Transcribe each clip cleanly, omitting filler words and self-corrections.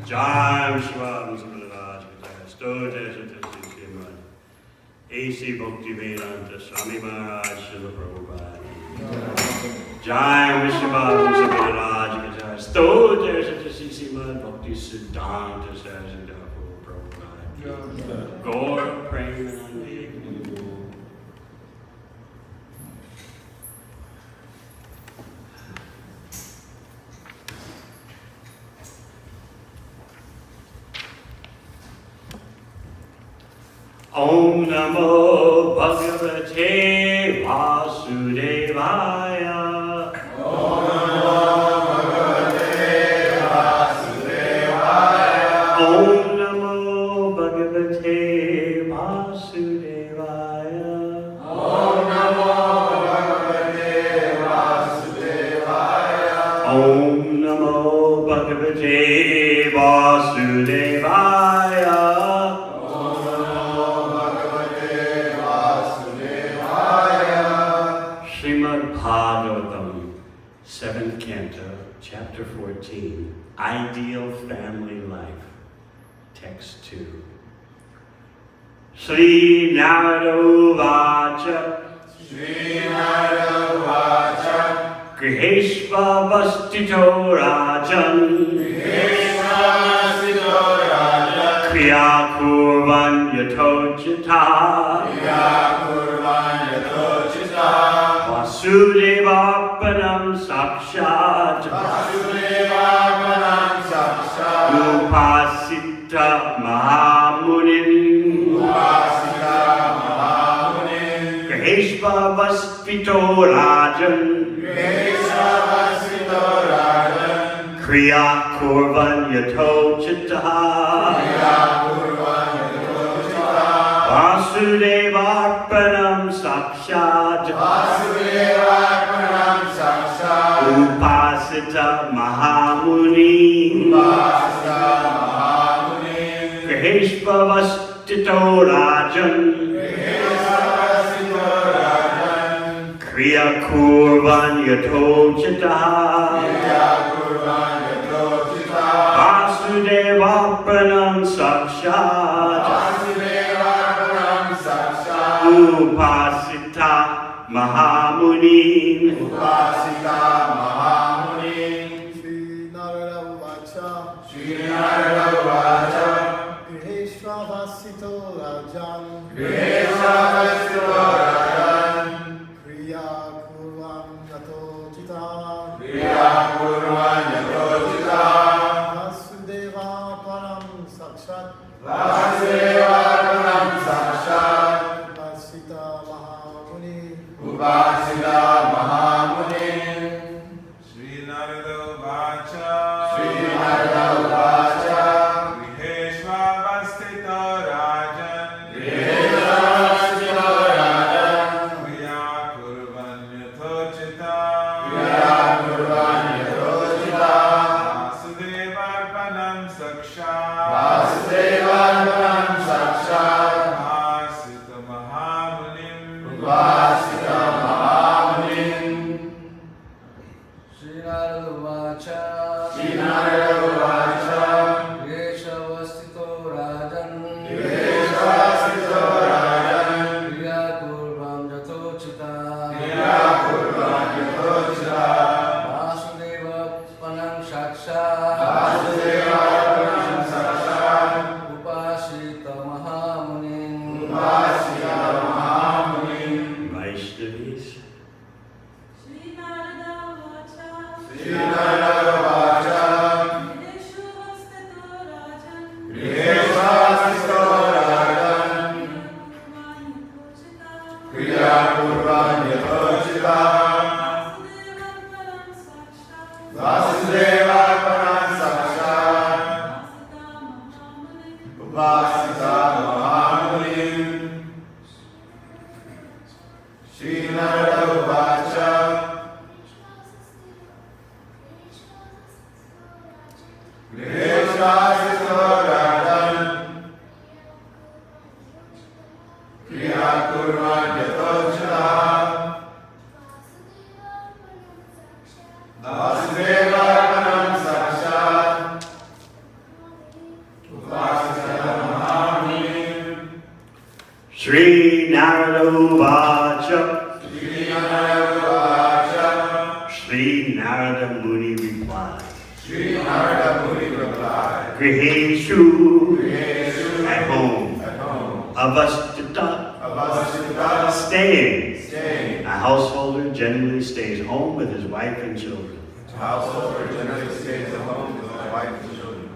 Jai Srimad Srimad A.C. Bhaktivedanta Swami Maharaj Srila Prabhupada. Jai Srimad Srimad Stotra Srimad Bhakti Siddhanta Saraswati Prabhupada. Gaur Premanandi. Om Namo Bhagavate Vasudevaya. Om Namo Bhagavate Vasudevaya. Om Namo Bhagavate Vasudevaya. Om Namo Bhagavate Vasudevaya. Om Namo Bhagavate Vasudevaya. Srimad Bhagavatam, 7th Canto, Chapter 14, Ideal Family Life, Text 2. Sri Narada Uvacha, Griheshva Vastito Rajan, Kriya Kurvan Yatochita, Vasudevapanam Sakshat, Upasita Mahamunin, Griheshva Vaspito Rajan, Kriya Kurvan Yatochita, Vasudevapanam Sakshat, Upasita Mahamuni, Griheshva Vastito Rajan, Kriya Kurvan Yatochita, Vasudevapanam Sakshat, Upasita Mahamuni, Sri Narada Uvacha, Griheshva Vasito Rajan, Kriya Kurvan Yatochita, Vasudevapanam Sakshat, Upasita Mahamuni. Sri Narada Uvacha, Griheshva Vastito Rajan, Kriya Kurvan Yatochita, Vasudevapanam Sakshat, Upasita Mahamunim, Sri Narada Uvacha, Griheshva Vastito Rajan, Kriya Kurvan Yatochita, Vasudevapanam Sakshat, Upasita Mahamunin. Vaishnavis. Sri Narada Uvacha, Griheshva Vastito Rajan, Kriya Kurvan Yatochita, Vasudevapanam Sakshat, Upasita Mahamuni. Sri Narada Uvacha, Griheshva Vasito Rajan, Kriya Kurvan Yatochita, Vasudevapanam Sakshat, Sri Narada Uvacha. Sri Narada Uvacha. Sri Narada Muni replied. Sri Narada Muni replied. Griheshu. Griheshu. At home. At home. Avastita. Avastita. Staying. Staying. A householder generally stays home with his wife and children. Householder generally stays at home with his wife and children.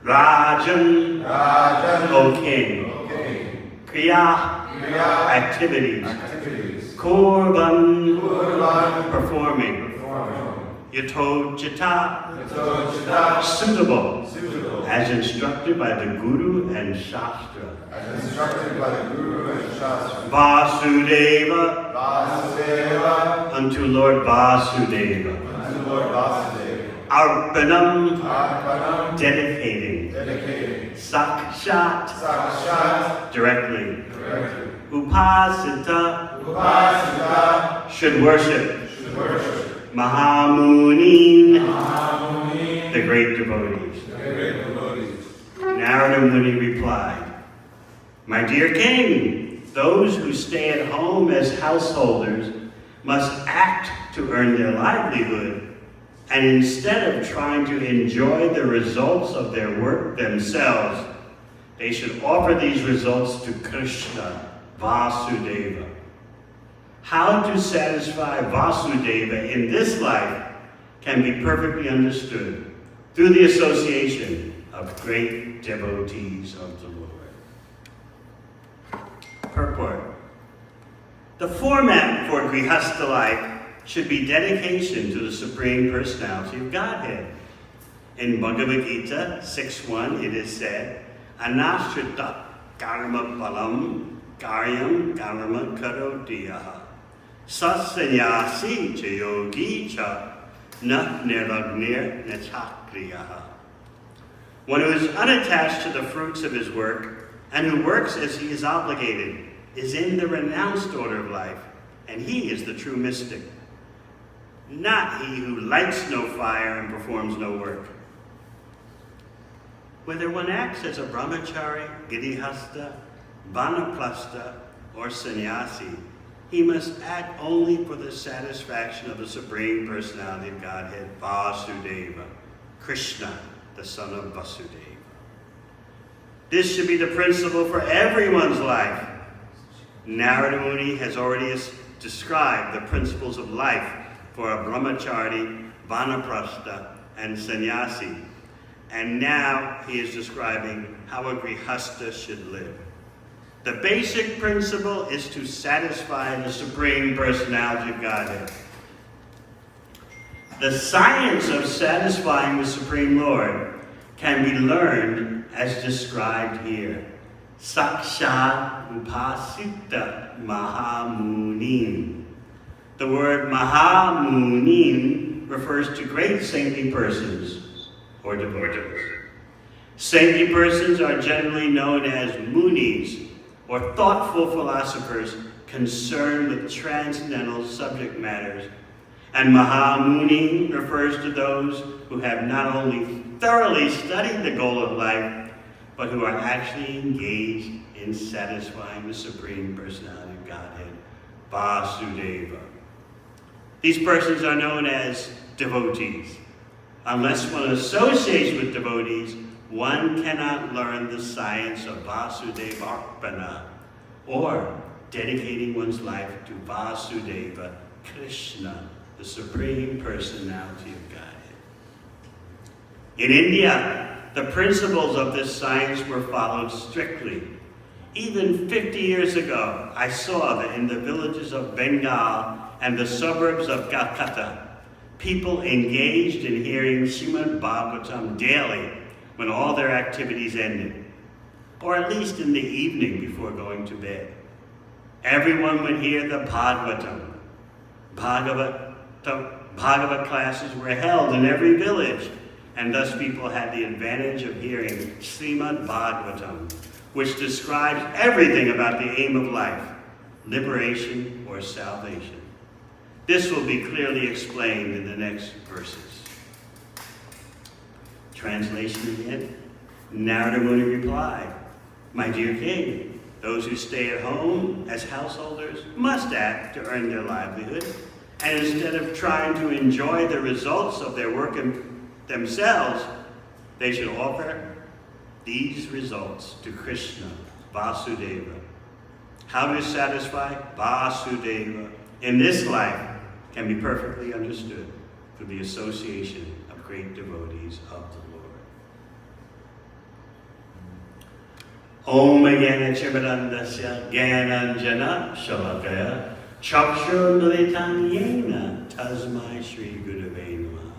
Rajan. Rajan. O king. Okay. Kriya. Kriya. Activities. Activities. Kurban. Kurban. Performing. Performing. Yatojita. Yatojita. Suitable. Suitable. As instructed by the Guru and Shastra. As instructed by the Guru and Shastra. Vasudeva. Vasudeva. Unto Lord Vasudeva. Unto Lord Vasudeva. Arpanam. Arpanam. Dedicating. Dedicating. Sakshat. Sakshat. Directly. Directly. Upasita. Upasita. Should worship. Should worship. Mahamuni. Mahamuni. The great devotees. The great devotees. Narada Muni replied, My dear king, those who stay at home as householders must act to earn their livelihood, and instead of trying to enjoy the results of their work themselves, they should offer these results to Krishna, Vasudeva. How to satisfy Vasudeva in this life can be perfectly understood through the association of great devotees of the Lord. Purport. The format for Grihastha life should be dedication to the Supreme Personality of Godhead. In Bhagavad Gita 6.1 it is said, Anashrita karma palam karyam karma karotiyaha satsanyasi cha yogi cha na nirlagnir nachakriyaha. One who is unattached to the fruits of his work and who works as he is obligated is in the renounced order of life, and he is the true mystic, not he who lights no fire and performs no work. Whether one acts as a brahmachari, girihastha, vanaprastha, or sannyasi, he must act only for the satisfaction of the Supreme Personality of Godhead, Vasudeva, Krishna, the son of Vasudeva. This should be the principle for everyone's life. Narada Muni has already described the principles of life for a brahmachari, vanaprastha, and sannyasi. And now he is describing how a grihastha should live. The basic principle is to satisfy the Supreme Personality of Godhead. The science of satisfying the Supreme Lord can be learned as described here. Sakshat upasita mahamunim. The word mahamunim refers to great saintly persons or devotees. Saintly persons are generally known as munis, or thoughtful philosophers concerned with transcendental subject matters. And Mahamuni refers to those who have not only thoroughly studied the goal of life, but who are actually engaged in satisfying the Supreme Personality of Godhead, Vasudeva. These persons are known as devotees. Unless one associates with devotees, one cannot learn the science of Vasudevarpana, or dedicating one's life to Vasudeva, Krishna, the Supreme Personality of Godhead. In India, the principles of this science were followed strictly. Even 50 years ago, I saw that in the villages of Bengal and the suburbs of Calcutta, people engaged in hearing Srimad Bhagavatam daily when all their activities ended, or at least in the evening before going to bed. Everyone would hear the Bhagavatam. Bhagavat classes were held in every village, and thus people had the advantage of hearing Srimad Bhagavatam, which describes everything about the aim of life, liberation or salvation. This will be clearly explained in the next verses. Translation again. Narada Muni replied, My dear king, Those who stay at home as householders must act to earn their livelihood, and instead of trying to enjoy the results of their work themselves, they should offer these results to Krishna, Vasudeva. How to satisfy Vasudeva in this life can be perfectly understood through the association of great devotees of the Lord. Om Jnana Chimarandasya Jnananjana Shalakaya Chakshurmilitam Yena Tasmai Shri Gurave Namaha.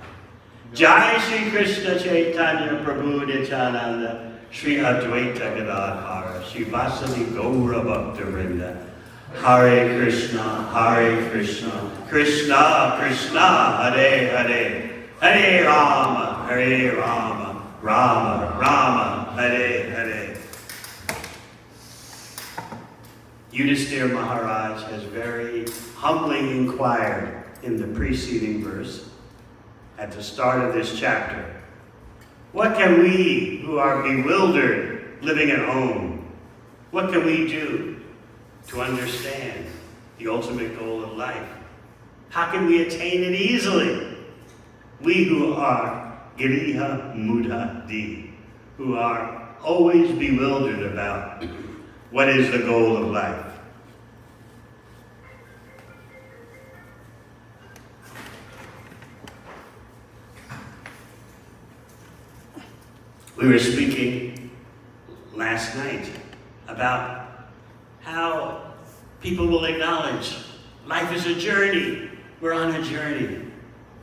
Jai Shri Krishna Chaitanya Prabhu Nityananda Shri Advaita Gadadhara Shri Vasali Gaura Bhakta Hare Krishna, Krishna Krishna, Hare Hare, Hare Rama, Rama Rama, Hare Hare. Yudhisthira Maharaj has very humbly inquired in the preceding verse at the start of this chapter, what can we who are bewildered living at home, what can we do to understand the ultimate goal of life? How can we attain it easily? We who are Giriha Mudhadi, who are always bewildered about what is the goal of life. We were speaking last night about how people will acknowledge life is a journey. We're on a journey.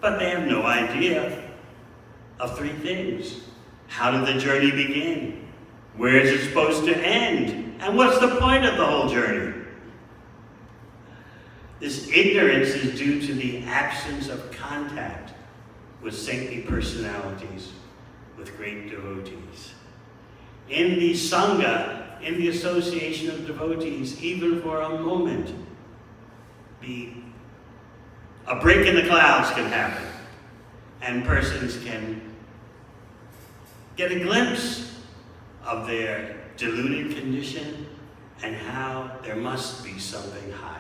But they have no idea of three things. How did the journey begin? Where is it supposed to end? And what's the point of the whole journey? This ignorance is due to the absence of contact with saintly personalities, with great devotees. In the Sangha, in the association of devotees, even for a moment, a break in the clouds can happen, and persons can get a glimpse of their deluded condition and how there must be something higher.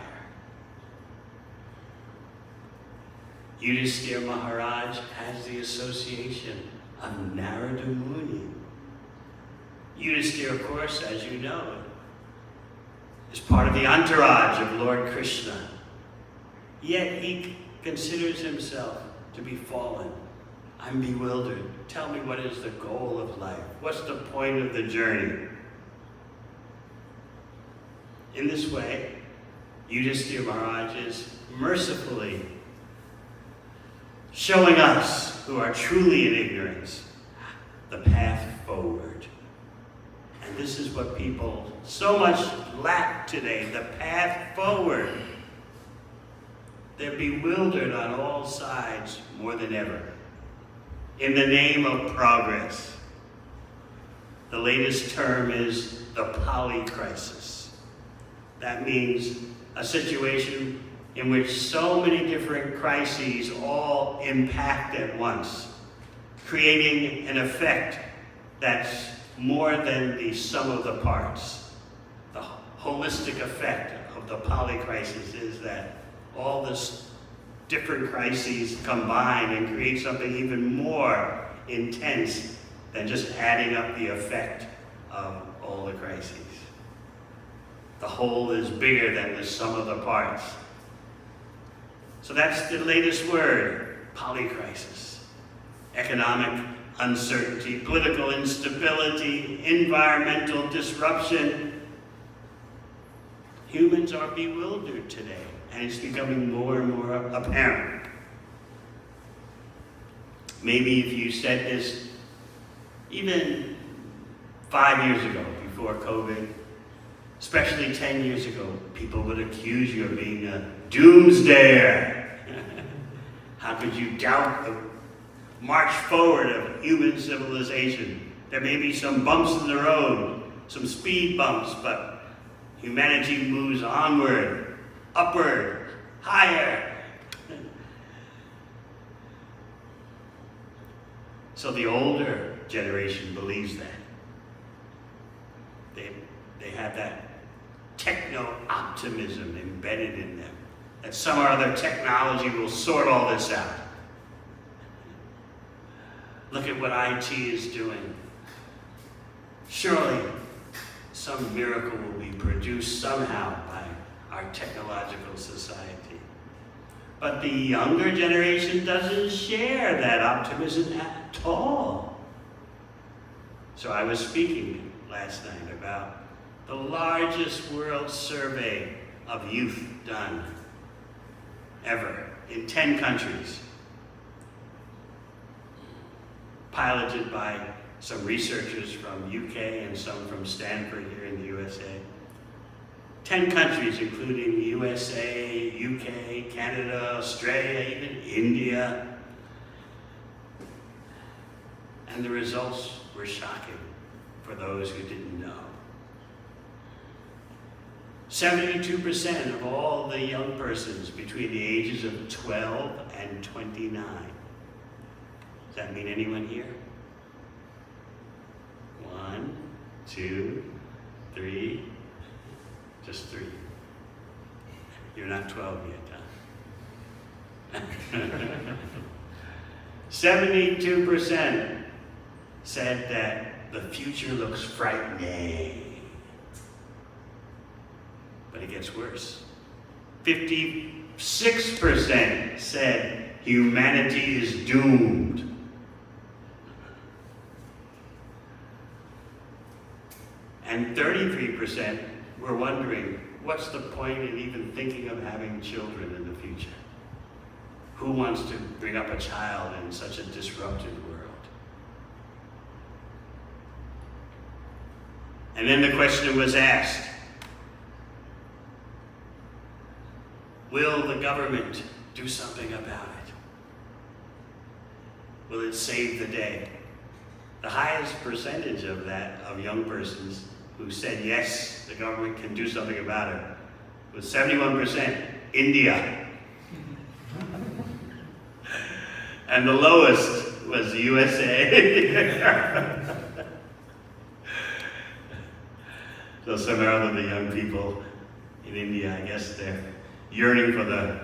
Yudhisthira Maharaj has the association of Narada Muni. Yudhisthira, of course, as you know, is part of the entourage of Lord Krishna. Yet he considers himself to be fallen. I'm bewildered. Tell me, what is the goal of life? What's the point of the journey? In this way, Yudhisthira Maharaj is mercifully showing us who are truly in ignorance the path forward. And this is what people so much lack today, the path forward. They're bewildered on all sides more than ever in the name of progress. The latest term is the polycrisis. That means a situation in which so many different crises all impact at once, creating an effect that's more than the sum of the parts. The holistic effect of the polycrisis is that all this different crises combine and create something even more intense than just adding up the effect of all the crises. The whole is bigger than the sum of the parts. So that's the latest word, polycrisis. Economic uncertainty, political instability, environmental disruption. Humans are bewildered today, and it's becoming more and more apparent. Maybe if you said this even 5 years ago, before COVID, especially 10 years ago, people would accuse you of being a doomsdayer. How could you doubt the march forward of human civilization? There may be some bumps in the road, some speed bumps, but humanity moves onward, upward, higher. So the older generation believes that. They have that techno-optimism embedded in them, that some or other technology will sort all this out. Look at what IT is doing. Surely some miracle will be produced somehow by our technological society. But the younger generation doesn't share that optimism at all. So I was speaking last night about the largest world survey of youth done ever in 10 countries, piloted by some researchers from UK and some from Stanford here in the USA. 10 countries, including USA, UK, Canada, Australia, even India. And the results were shocking for those who didn't know. 72% of all the young persons between the ages of 12 and 29. Does that mean anyone here? 1, 2, 3, just 3. You're not 12 yet, huh? 72% said that the future looks frightening. But it gets worse. 56% said humanity is doomed. And 33% were wondering, what's the point in even thinking of having children in the future? Who wants to bring up a child in such a disrupted world? And then the question was asked, will the government do something about it? Will it save the day? The highest percentage of that, of young persons who said yes, the government can do something about it, was 71%, India. And the lowest was the USA. So somehow the young people in India, I guess they're yearning for the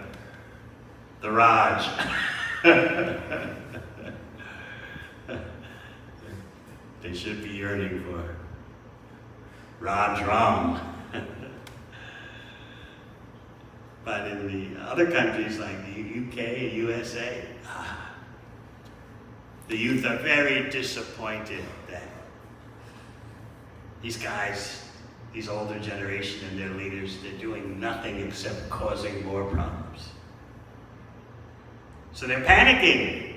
Raj. They should be yearning for Raj Ram. But in the other countries like the UK, USA, the youth are very disappointed that these guys, these older generation and their leaders, they're doing nothing except causing more problems. So they're panicking.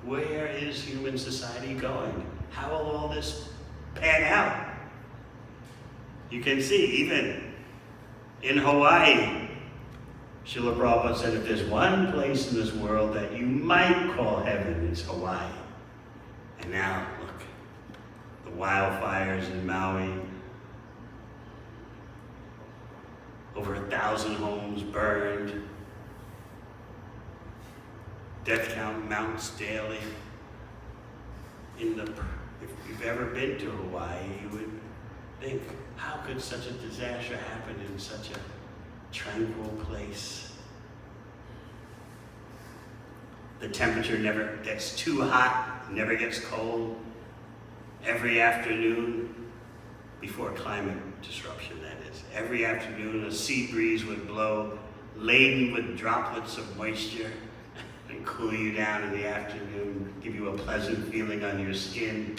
Where is human society going? How will all this pan out? You can see, even in Hawaii, Srila Prabhupada said, if there's one place in this world that you might call heaven, it's Hawaii. And now, look, the wildfires in Maui, over 1,000 homes burned, death count mounts daily. If you've ever been to Hawaii, you would think, how could such a disaster happen in such a tranquil place? The temperature never gets too hot, never gets cold. Every afternoon, before climate disruption that is, every afternoon a sea breeze would blow, laden with droplets of moisture, and cool you down in the afternoon, give you a pleasant feeling on your skin.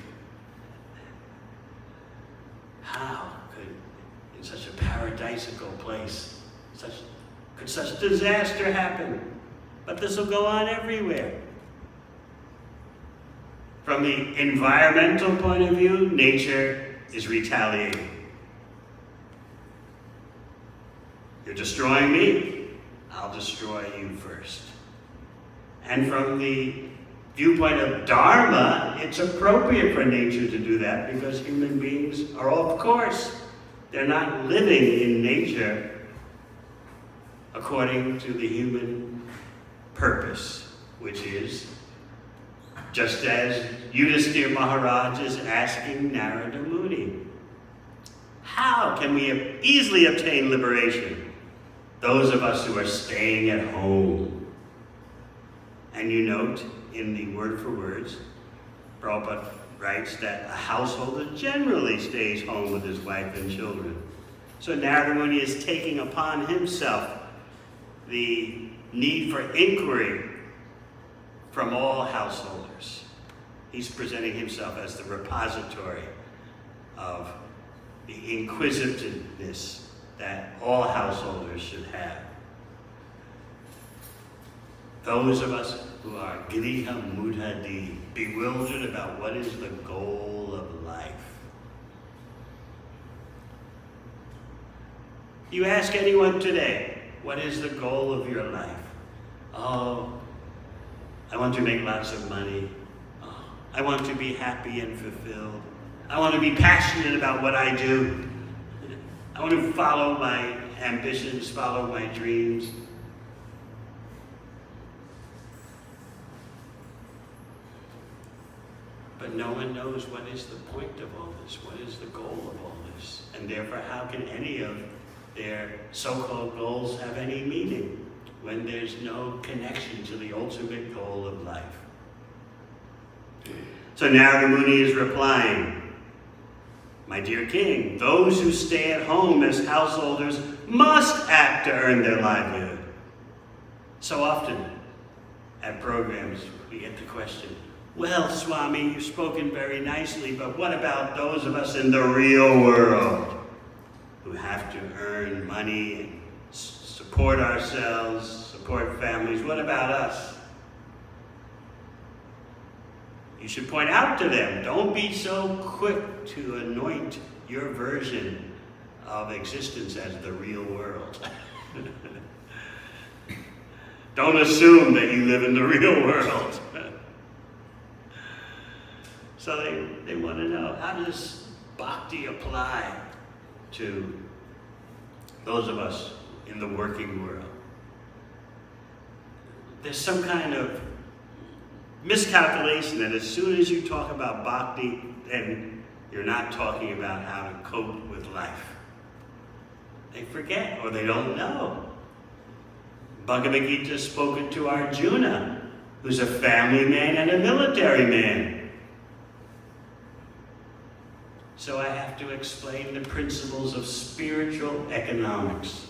How could, in such a paradisical place, could such disaster happen? But this will go on everywhere. From the environmental point of view, nature is retaliating. You're destroying me, I'll destroy you first. And from the viewpoint of Dharma, it's appropriate for nature to do that because human beings are, of course, they're not living in nature according to the human purpose, which is, just as Yudhisthira Maharaj is asking Narada Muni, How can we easily obtain liberation? Those of us who are staying at home. And you note in the word for words, Prabhupada writes that a householder generally stays home with his wife and children. So Narada Muni is taking upon himself the need for inquiry from all householders. He's presenting himself as the repository of the inquisitiveness that all householders should have. Those of us who are griha mudhadi, bewildered about what is the goal of life. You ask anyone today, what is the goal of your life? Oh, I want to make lots of money. Oh, I want to be happy and fulfilled. I want to be passionate about what I do. I want to follow my ambitions, follow my dreams. But no one knows what is the point of all this, what is the goal of all this. And therefore, how can any of their so-called goals have any meaning when there's no connection to the ultimate goal of life? So Narada Muni is replying, my dear king, those who stay at home as householders must act to earn their livelihood. So often at programs, we get the question, well, Swami, you've spoken very nicely, but what about those of us in the real world who have to earn money and support ourselves, support families? What about us? You should point out to them, don't be so quick to anoint your version of existence as the real world. Don't assume that you live in the real world. So they want to know, how does bhakti apply to those of us in the working world? There's some kind of miscalculation that as soon as you talk about bhakti, then you're not talking about how to cope with life. They forget or they don't know. Bhagavad Gita is spoken to Arjuna, who's a family man and a military man. So I have to explain the principles of spiritual economics,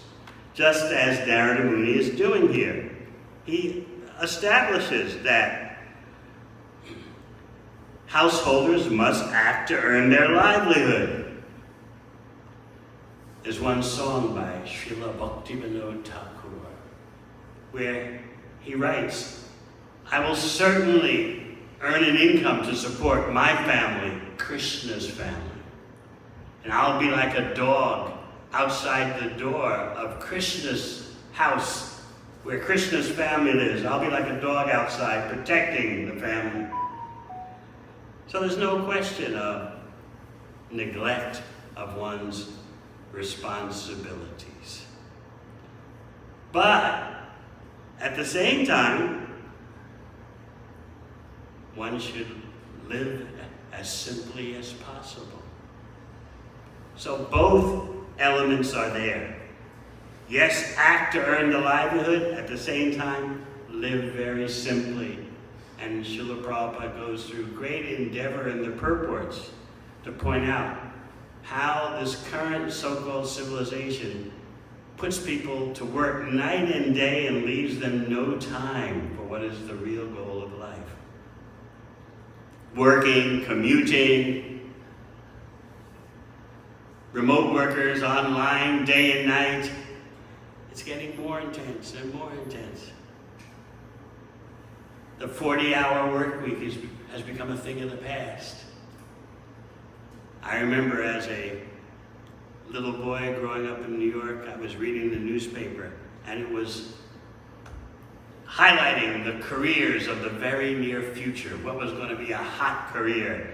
just as Narada Muni is doing here. He establishes that householders must act to earn their livelihood. There's one song by Srila Bhaktivinoda Thakur where he writes, I will certainly earn an income to support my family, Krishna's family. And I'll be like a dog outside the door of Krishna's house, where Krishna's family lives. I'll be like a dog outside, protecting the family. So there's no question of neglect of one's responsibilities. But at the same time, one should live as simply as possible. So both elements are there. Yes, act to earn the livelihood, at the same time, live very simply. And Srila Prabhupada goes through great endeavor in the purports to point out how this current so-called civilization puts people to work night and day and leaves them no time for what is the real goal of life. Working, commuting, remote workers online day and night. It's getting more intense and more intense. The 40-hour work week has become a thing of the past. I remember as a little boy growing up in New York, I was reading the newspaper, and it was highlighting the careers of the very near future, what was going to be a hot career,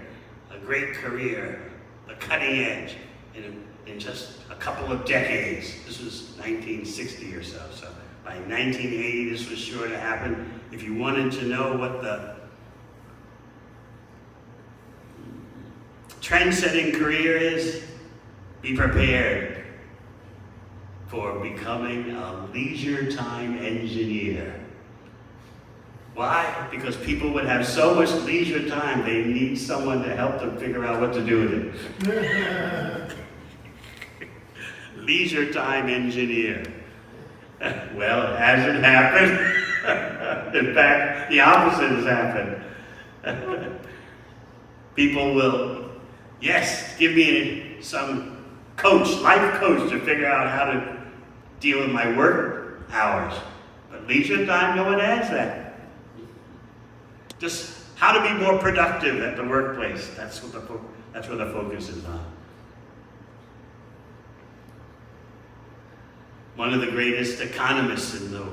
a great career, the cutting edge in just a couple of decades. This was 1960 or so. So by 1980, this was sure to happen. If you wanted to know what the trend-setting career is, Be prepared for becoming a leisure time engineer. Why? Because people would have so much leisure time, they need someone to help them figure out what to do with it. Leisure time engineer. Well, it hasn't happened. In fact, the opposite has happened. People will, yes, give me some coach, life coach to figure out how to deal with my work hours. But leisure time, no one has that. Just how to be more productive at the workplace. That's where the focus is on. One of the greatest economists in the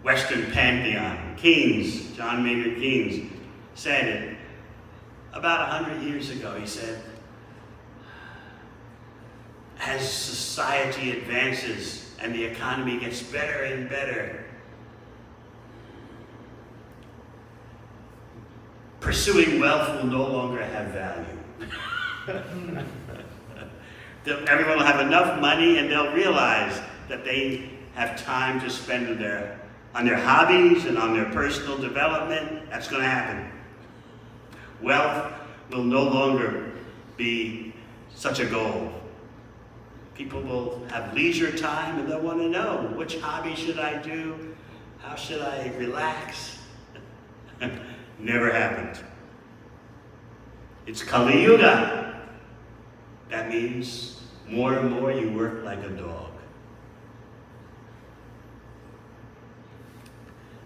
Western pantheon, Keynes, John Maynard Keynes, said it about 100 years ago. He said, as society advances and the economy gets better and better, pursuing wealth will no longer have value. Everyone will have enough money and they'll realize that they have time to spend on their hobbies and on their personal development. That's going to happen. Wealth will no longer be such a goal. People will have leisure time and they'll want to know, which hobby should I do? How should I relax? Never happened. It's Kali Yuga. That means more and more you work like a dog.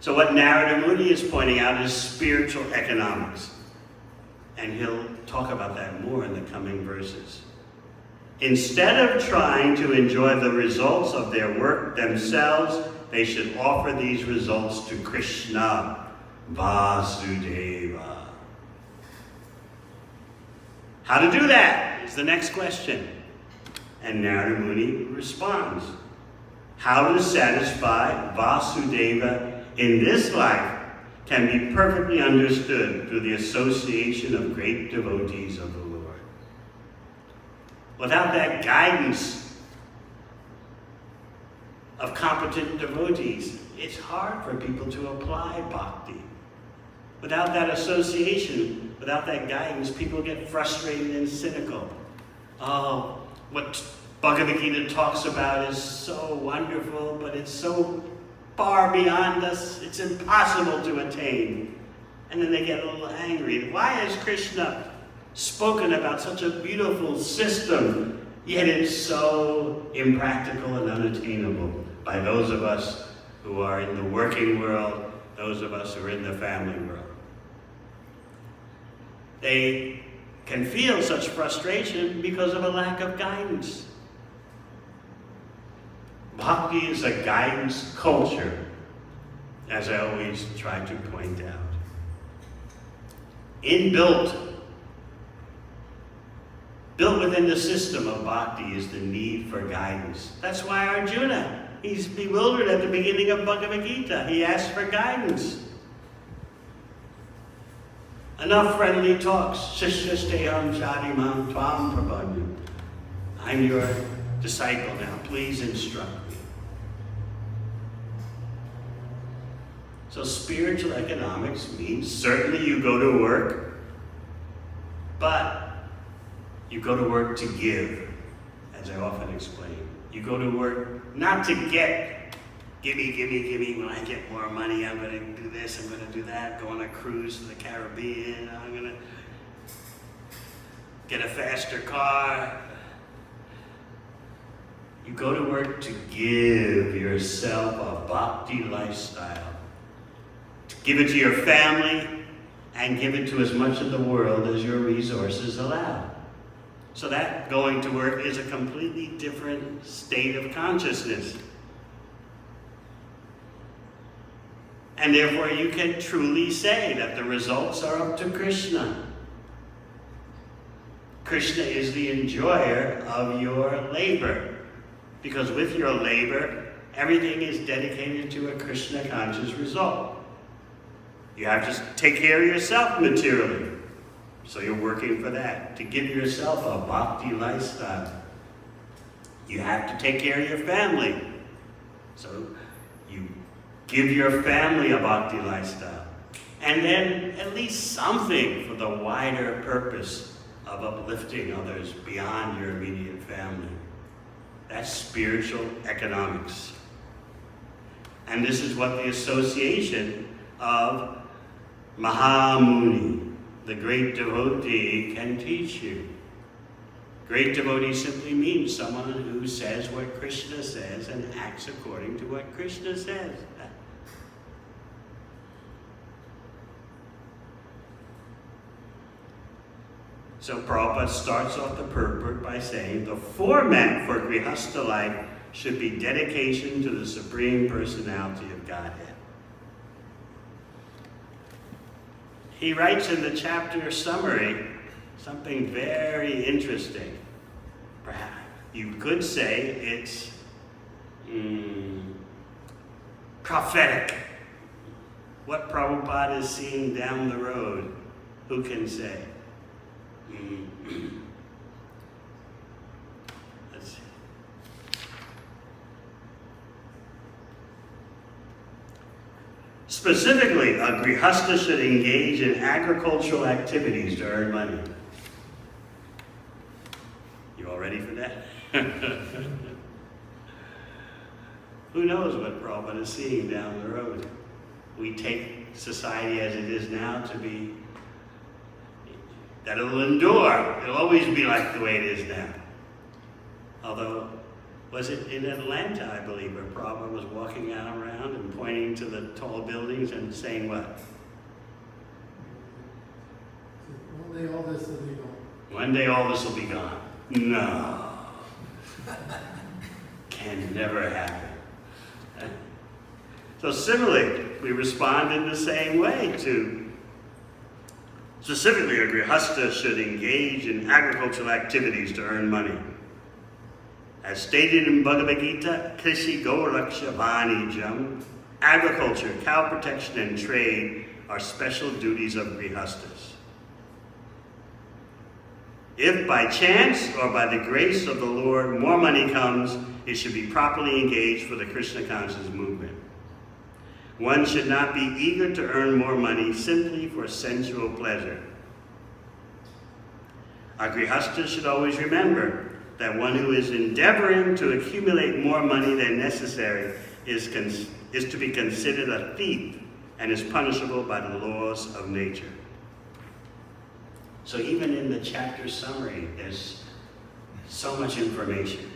So what Narada Muni is pointing out is spiritual economics. And he'll talk about that more in the coming verses. Instead of trying to enjoy the results of their work themselves, they should offer these results to Krishna, Vasudeva. How to do that is the next question. And Narada Muni responds. How to satisfy Vasudeva in this life can be perfectly understood through the association of great devotees of the Lord. Without that guidance of competent devotees, it's hard for people to apply bhakti. Without that association, without that guidance, people get frustrated and cynical. Oh, what Bhagavad Gita talks about is so wonderful, but it's so far beyond us, it's impossible to attain. And then they get a little angry. Why has Krishna spoken about such a beautiful system, yet it's so impractical and unattainable by those of us who are in the working world, those of us who are in the family world? They can feel such frustration because of a lack of guidance. Bhakti is a guidance culture, as I always try to point out. Built within the system of bhakti is the need for guidance. That's why Arjuna, he's bewildered at the beginning of Bhagavad Gita. He asks for guidance. Enough friendly talks. Shishyasteham chadimam tvam prabhadyam. I'm your disciple now. Please instruct me. So spiritual economics means certainly you go to work, but you go to work to give, as I often explain. You go to work not to get, gimme. When I get more money, I'm going to do this, I'm going to do that, go on a cruise to the Caribbean, I'm going to get a faster car. You go to work to give yourself a bhakti lifestyle. To give it to your family and give it to as much of the world as your resources allow. So that going to work is a completely different state of consciousness. And therefore you can truly say that the results are up to Krishna. Krishna is the enjoyer of your labor. Because with your labor, everything is dedicated to a Krishna conscious result. You have to take care of yourself materially. So you're working for that, to give yourself a bhakti lifestyle. You have to take care of your family. So you give your family a bhakti lifestyle. And then at least something for the wider purpose of uplifting others beyond your immediate family. That's spiritual economics. And this is what the association of Mahamuni, the great devotee, can teach you. Great devotee simply means someone who says what Krishna says and acts according to what Krishna says. So Prabhupada starts off the purport by saying the format for Grihastha life should be dedication to the Supreme Personality of Godhead. He writes in the chapter summary something very interesting. Perhaps you could say it's prophetic. What Prabhupada is seeing down the road, who can say? Let's see. Specifically, a grihastha should engage in agricultural activities to earn money. You all ready for that? Who knows what Prabhupada is seeing down the road? We take society as it is now to be that it'll endure. It'll always be like the way it is now. Although, was it in Atlanta, I believe, where Prabhupada was walking out around and pointing to the tall buildings and saying what? One day all this will be gone. One day all this will be gone. No. Can never happen. So similarly, we respond in the same way to specifically, a grihastha should engage in agricultural activities to earn money. As stated in Bhagavad Gita, Krishi Goraksha Vanijam, agriculture, cow protection, and trade are special duties of grihasthas. If by chance or by the grace of the Lord more money comes, it should be properly engaged for the Krishna conscious movement. One should not be eager to earn more money simply for sensual pleasure. A grihastha should always remember that one who is endeavoring to accumulate more money than necessary is to be considered a thief and is punishable by the laws of nature. So even in the chapter summary, there's so much information.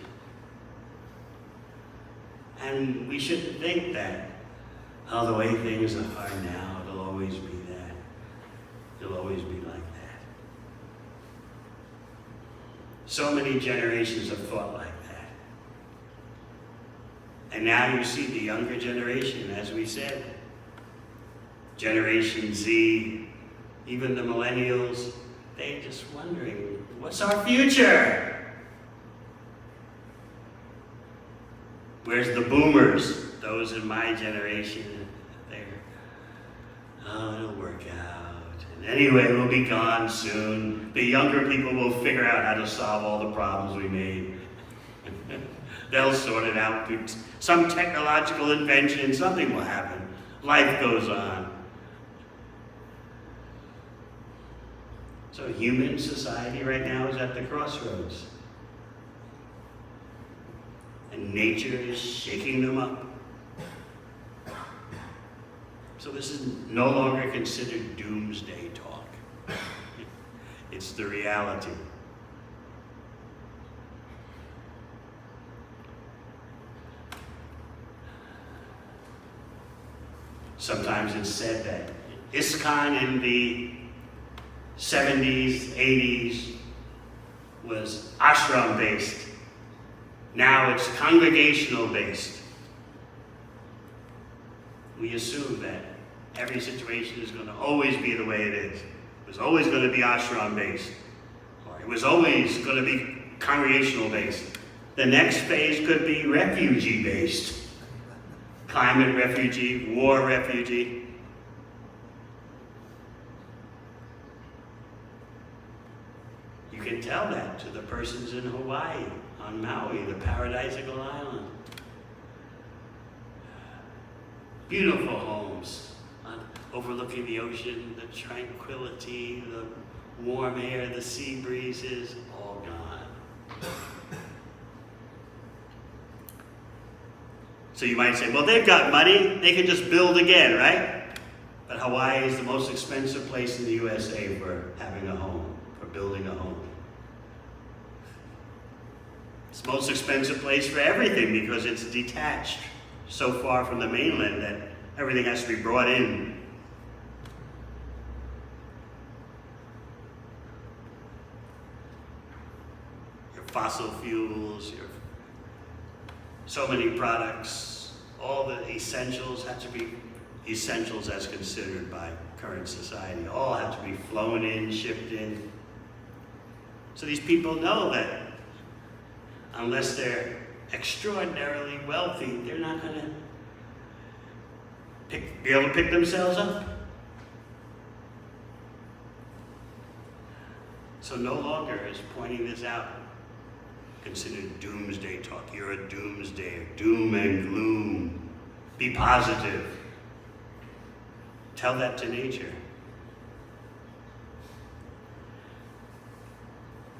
And we shouldn't think that, oh, the way things are now, it'll always be that. It'll always be like that. So many generations have thought like that. And now you see the younger generation, as we said, Generation Z, even the millennials, they're just wondering, what's our future? Where's the boomers? Those in my generation, it'll work out. And anyway, we'll be gone soon. The younger people will figure out how to solve all the problems we made. They'll sort it out through some technological invention. Something will happen. Life goes on. So human society right now is at the crossroads. And nature is shaking them up. So this is no longer considered doomsday talk. It's the reality. Sometimes it's said that ISKCON in the 70s, 80s was ashram based. Now it's congregational based. We assume that every situation is going to always be the way it is. It was always going to be ashram based. Or it was always going to be congregational based. The next phase could be refugee based. Climate refugee, war refugee. You can tell that to the persons in Hawaii, on Maui, the paradisical island. Beautiful homes, overlooking the ocean, the tranquility, the warm air, the sea breezes, all gone. So you might say, well, they've got money, they can just build again, right? But Hawaii is the most expensive place in the USA for having a home, for building a home. It's the most expensive place for everything because it's detached so far from the mainland that everything has to be brought in. Your fossil fuels, so many products, all the essentials have to be essentials as considered by current society. All have to be flown in, shipped in. So these people know that unless they're extraordinarily wealthy, they're not going to be able to pick themselves up. So no longer is pointing this out considered doomsday talk. You're a doomsdayer, doom and gloom. Be positive. Tell that to nature.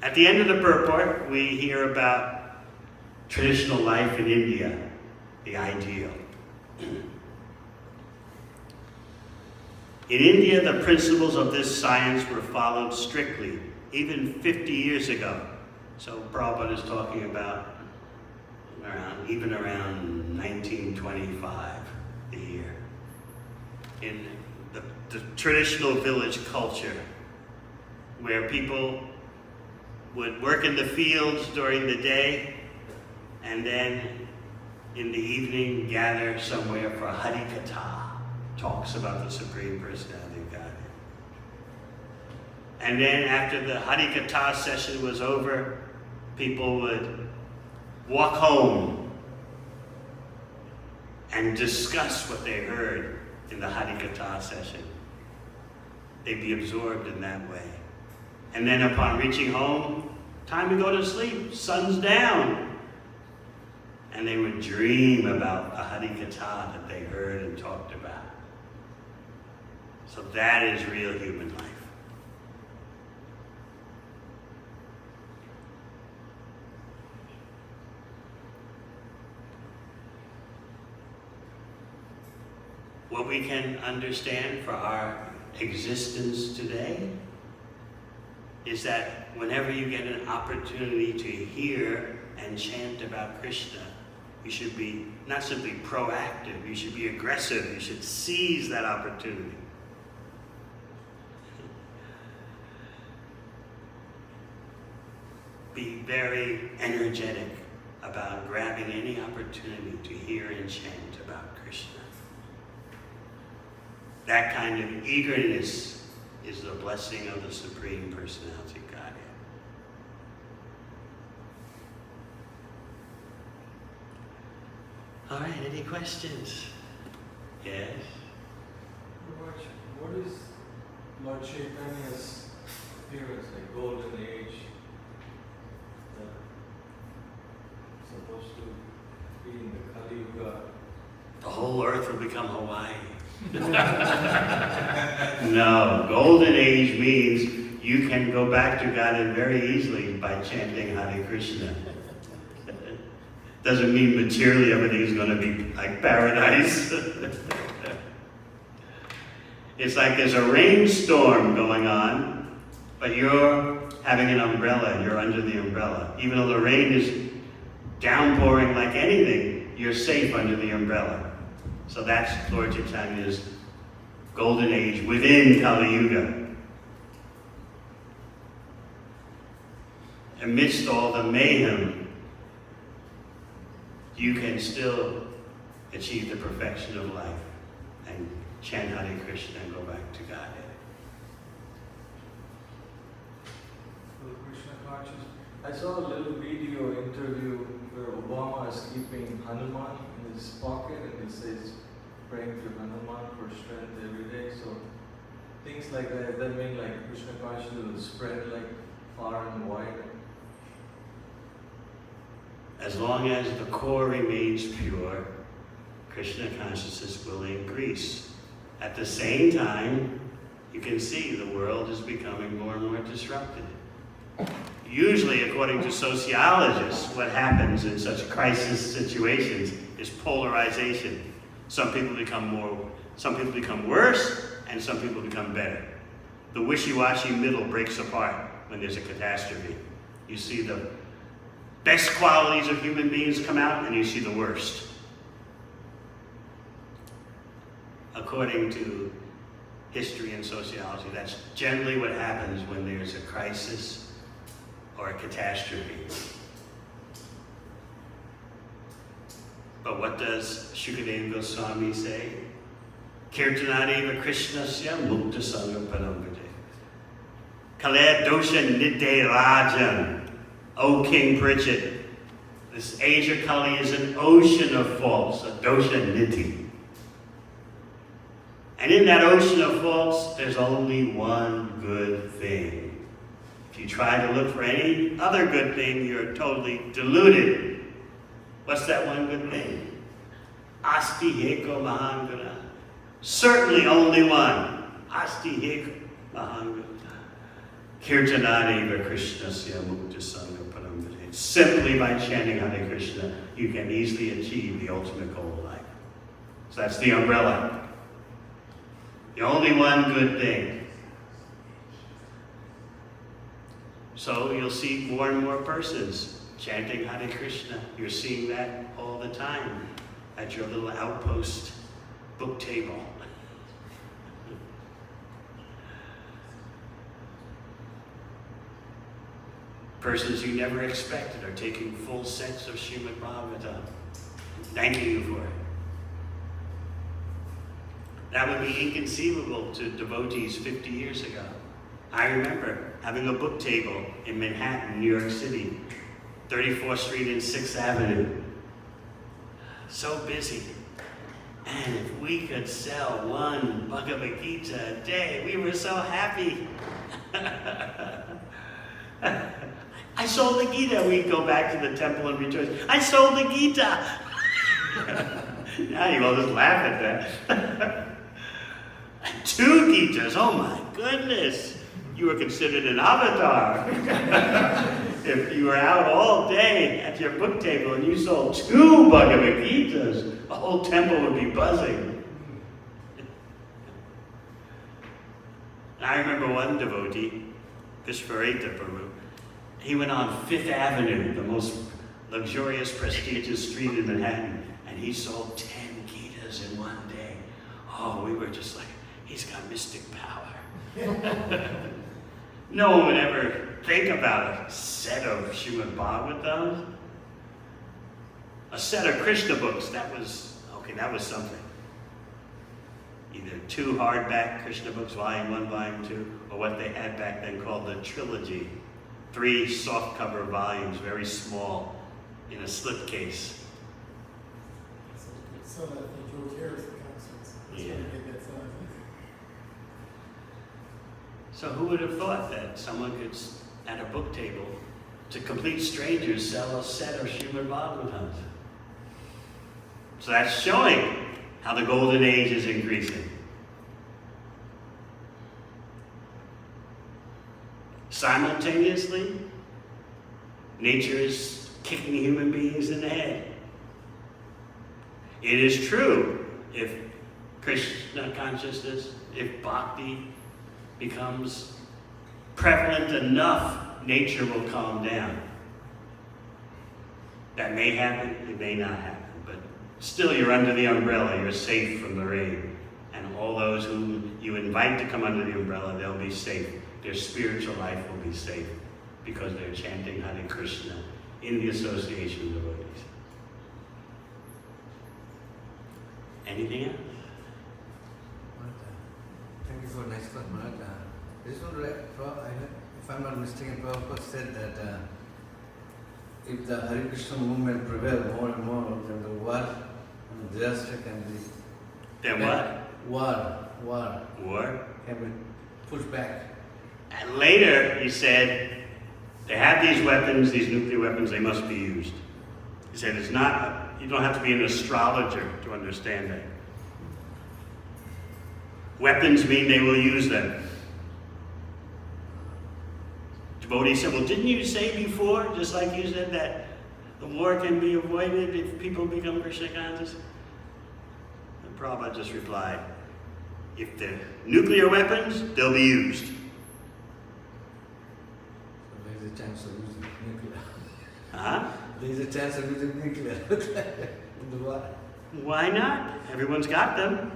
At the end of the purport, we hear about traditional life in India, the ideal. In India, the principles of this science were followed strictly, even 50 years ago. So Prabhupada is talking about even around 1925, the year. In the traditional village culture, where people would work in the fields during the day, and then in the evening gather somewhere for Harikatha, talks about the Supreme Personality of Godhead. And then after the Harikatha session was over, people would walk home and discuss what they heard in the Harikatha session. They'd be absorbed in that way. And then upon reaching home, time to go to sleep, sun's down. And they would dream about the Harikatha that they heard and talked about. So that is real human life. What we can understand for our existence today is that whenever you get an opportunity to hear and chant about Krishna, you should be not simply proactive, you should be aggressive, you should seize that opportunity. Be very energetic about grabbing any opportunity to hear and chant about Krishna. That kind of eagerness is the blessing of the Supreme Personality of Godhead. All right, any questions? Yes? What is Lord Chaitanya's appearance, like golden age, supposed to be in the Kali Yuga? The whole earth will become Hawaii. No, golden age means you can go back to God very easily by chanting Hare Krishna. Doesn't mean materially everything is going to be like paradise. It's like there's a rainstorm going on, but you're having an umbrella and you're under the umbrella. Even though the rain is downpouring like anything, you're safe under the umbrella. So that's Lord Chaitanya's golden age within Kali Yuga. Amidst all the mayhem, you can still achieve the perfection of life and chant Hare Krishna and go back to Godhead. Krishna conscious. I saw a little video interview where Obama is keeping Hanuman in his pocket and he says, praying to Hanuman for strength every day. So things like that mean like Krishna consciousness will spread like far and wide. As long as the core remains pure, Krishna consciousness will increase. At the same time, you can see the world is becoming more and more disrupted. Usually, according to sociologists, what happens in such crisis situations is polarization. Some people become worse, and some people become better. The wishy-washy middle breaks apart when there's a catastrophe. You see the best qualities of human beings come out, and you see the worst. According to history and sociology, that's generally what happens when there's a crisis or a catastrophe. But what does Shukadeva Goswami say? Kirtanadeva Krishnasya Mukta Sangha Parambhate. Kalaya Dosha Nidde Rajan. O King Pritchett, this Asia Kali is an ocean of faults, a dosha nidhi. And in that ocean of faults, there's only one good thing. If you try to look for any other good thing, you're totally deluded. What's that one good thing? Asti heko mahangana. Certainly only one. Asti heko mahangana. Kirtanadeva Krishnasya Mukta Sangha Parambhate. Simply by chanting Hare Krishna, you can easily achieve the ultimate goal of life. So that's the umbrella. The only one good thing. So you'll see more and more persons chanting Hare Krishna. You're seeing that all the time at your little outpost book table. Persons you never expected are taking full sets of Srimad Bhagavatam, thanking you for it. That would be inconceivable to devotees 50 years ago. I remember having a book table in Manhattan, New York City, 34th Street and 6th Avenue. So busy. And if we could sell one Bhagavad Gita a day, we were so happy. I sold the Gita. We'd go back to the temple and rejoice. I sold the Gita. Now you all just laugh at that. 2 Gitas, oh my goodness. You were considered an avatar. If you were out all day at your book table and you sold 2 Bhagavad Gitas, the whole temple would be buzzing. And I remember one devotee, Vishvareta Prabhu, he went on 5th Avenue, the most luxurious, prestigious street in Manhattan, and he sold 10 Gitas in one day. Oh, we were just like, he's got mystic power. No one would ever think about a set of Srimad Bhagavatam. A set of Krishna books, that was something. Either 2 hardback Krishna books, volume 1, volume 2, or what they had back then called the trilogy. 3 softcover volumes, very small, in a slipcase. So that the George Harrison concerts. That's Yeah. why they get that size. So who would have thought that someone could, at a book table, to complete strangers, sell a set of Srimad Bhagavatams? So that's showing how the golden age is increasing. Simultaneously, nature is kicking human beings in the head. It is true, if Krishna consciousness, if bhakti becomes prevalent enough, nature will calm down. That may happen, it may not happen, but still you're under the umbrella, you're safe from the rain. And all those who you invite to come under the umbrella, they'll be safe. Their spiritual life will be safe because they're chanting Hare Krishna in the association of devotees. Anything else? Thank you for nice one, Maharaj. This one, if I'm not mistaken, Prabhupada said that if the Hare Krishna movement prevails more and more, then the war and the disaster can be... Then what? War War? can be pushed back. And later he said, They have these weapons, these nuclear weapons, they must be used. He said it's not, you don't have to be an astrologer to understand that. Weapons mean they will use them. Devotee said, well, didn't you say before, just like you said, that the war can be avoided if people become Krishna conscious? And Prabhupada just replied, if they're nuclear weapons, they'll be used. So there is a chance of using nuclear. Huh? There is a chance of using nuclear in the war. Why not? Everyone's got them.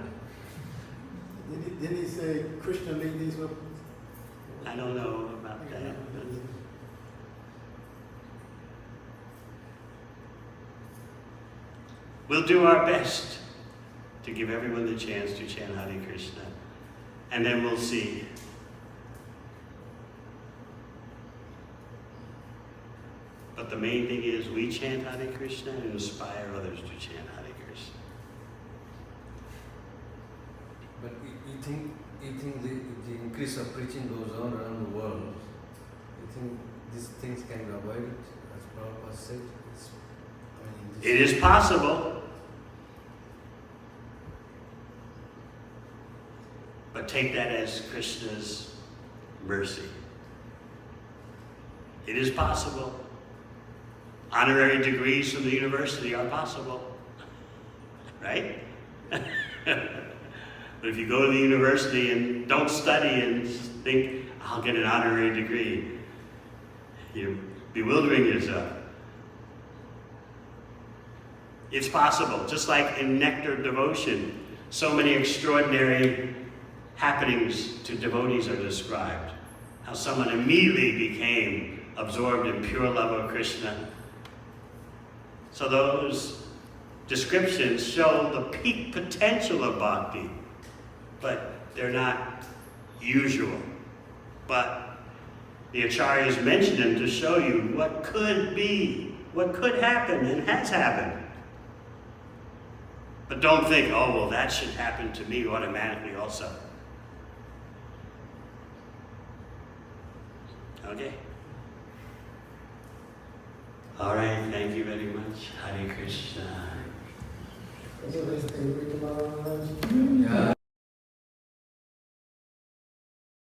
Didn't he say Krishna made these weapons? I don't know about that. We'll do our best to give everyone the chance to chant Hare Krishna. And then we'll see. But the main thing is we chant Hare Krishna and inspire others to chant Hare Krishna. But you think the increase of preaching goes on around the world, you think these things can be avoided, as Prabhupada said? It is possible. But take that as Krishna's mercy. It is possible. Honorary degrees from the university are possible. Right? But if you go to the university and don't study and think, I'll get an honorary degree, you're bewildering yourself. It's possible, just like in nectar devotion, so many extraordinary happenings to devotees are described. How someone immediately became absorbed in pure love of Krishna. So those descriptions show the peak potential of bhakti, but they're not usual. But the acharyas mention them to show you what could be, what could happen and has happened. But don't think, oh, well, that should happen to me automatically also. Okay? All right, thank you very much. Hare Krishna. So they read about Yeah.